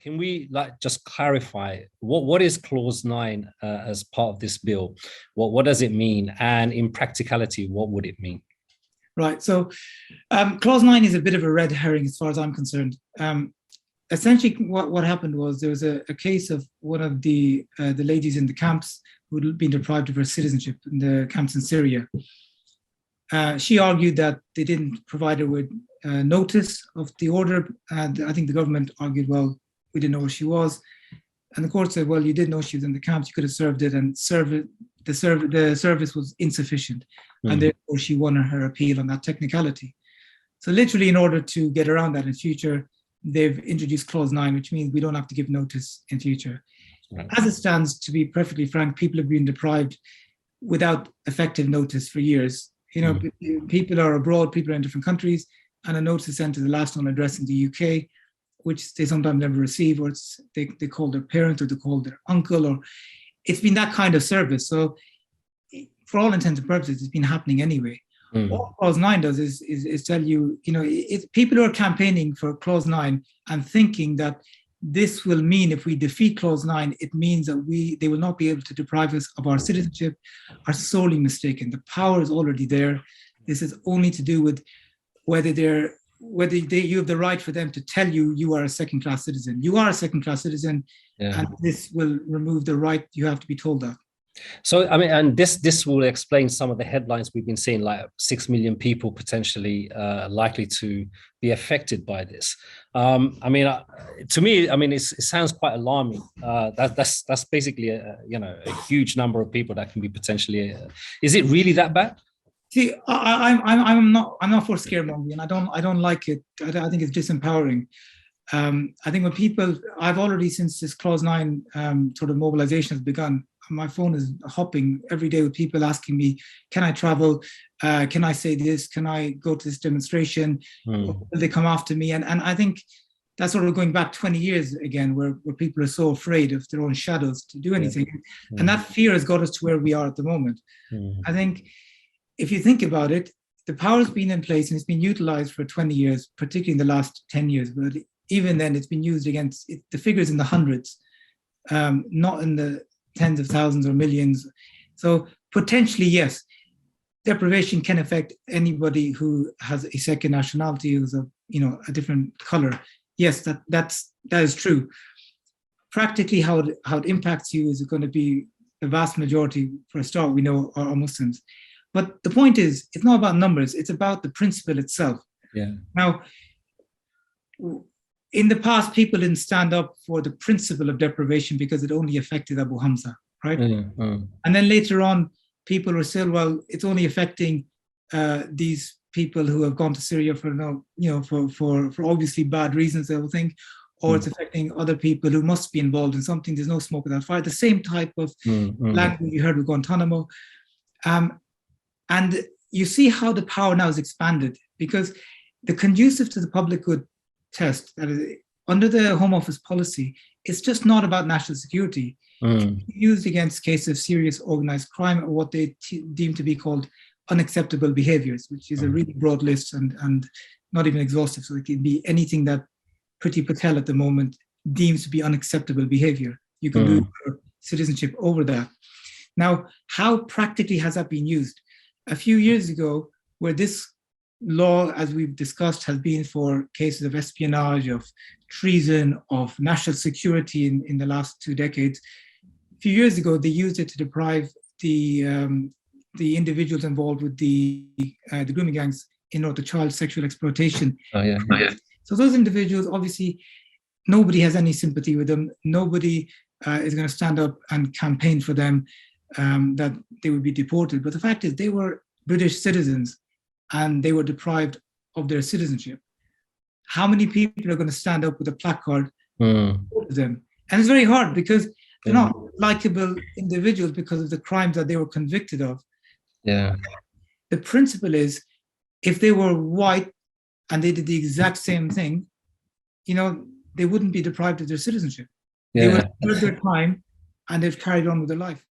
Can we just clarify what is Clause 9 as part of this bill? What does it mean? And in practicality, what would it mean? Right. So Clause 9 is a bit of a red herring as far as I'm concerned. Essentially, what happened was there was a case of one of the ladies in the camps who had been deprived of her citizenship in the camps in Syria. She argued that they didn't provide her with notice of the order. And I think the government argued, well, we didn't know where she was. And the court said, well, you did know she was in the camps, you could have served it, and the service was insufficient. And therefore she won her appeal on that technicality. So literally, in order to get around that in future, they've introduced Clause 9, which means we don't have to give notice in future. Right. As it stands, to be perfectly frank, people have been deprived without effective notice for years. You know, people are abroad, people are in different countries, and a notice is sent to the last known address in the UK, which they sometimes never receive, or they call their parent, or they call their uncle, or it's been that kind of service. So for all intents and purposes, it's been happening anyway. All Clause 9 does is tell you, you know, people who are campaigning for Clause 9 and thinking that this will mean if we defeat Clause 9, it means that they will not be able to deprive us of our citizenship, are sorely mistaken. The power is already there. This is only to do with whether you have the right for them to tell you you are a second-class citizen. You are a second-class citizen, and this will remove the right you have to be told that. So, I mean, and this will explain some of the headlines we've been seeing, like 6 million people potentially likely to be affected by this. I mean, to me, I mean, it sounds quite alarming. That's basically a huge number of people that can be potentially. Is it really that bad? See, I'm not for scaremongering, and I don't like it. I think it's disempowering. I think when people, I've already, since this Clause 9 sort of mobilization has begun, my phone is hopping every day with people asking me, can I travel? Can I say this? Can I go to this demonstration? Will they come after me? And I think that's sort of going back 20 years again, where people are so afraid of their own shadows to do anything. And that fear has got us to where we are at the moment. I think if you think about it, the power has been in place and it's been utilized for 20 years, particularly in the last 10 years. But even then, it's been used against the figures in the hundreds, not in the tens of thousands or millions. So potentially, yes, deprivation can affect anybody who has a second nationality, who's a different color. Yes, that is true. Practically, how it impacts you is going to be the vast majority, for a start, we know are Muslims. But the point is, it's not about numbers, it's about the principle itself. Yeah. Now, in the past, people didn't stand up for the principle of deprivation because it only affected Abu Hamza, right? And then later on, people were still, well, it's only affecting these people who have gone to Syria for obviously bad reasons, they will think, or it's affecting other people who must be involved in something. There's no smoke without fire. The same type of language you heard with Guantanamo. And you see how the power now is expanded, because the conducive to the public good test, that is, under the Home Office policy, it's just not about national security. It's used against cases of serious organized crime, or what they deem to be called unacceptable behaviors, which is a really broad list and not even exhaustive. So it can be anything that Priti Patel at the moment deems to be unacceptable behavior. You can lose your citizenship over that. Now, how practically has that been used? A few years ago, where this law, as we've discussed, has been for cases of espionage, of treason, of national security in the last 2 decades. A few years ago, they used it to deprive the individuals involved with the grooming gangs in order to child sexual exploitation. So those individuals, obviously, nobody has any sympathy with them. Nobody is going to stand up and campaign for them, that they would be deported. But the fact is, they were British citizens and they were deprived of their citizenship. How many people are going to stand up with a placard to them? And it's very hard, because they're not likable individuals because of the crimes that they were convicted of. The principle is, if they were white and they did the exact same thing, they wouldn't be deprived of their citizenship. They would have served their time and they've carried on with their life.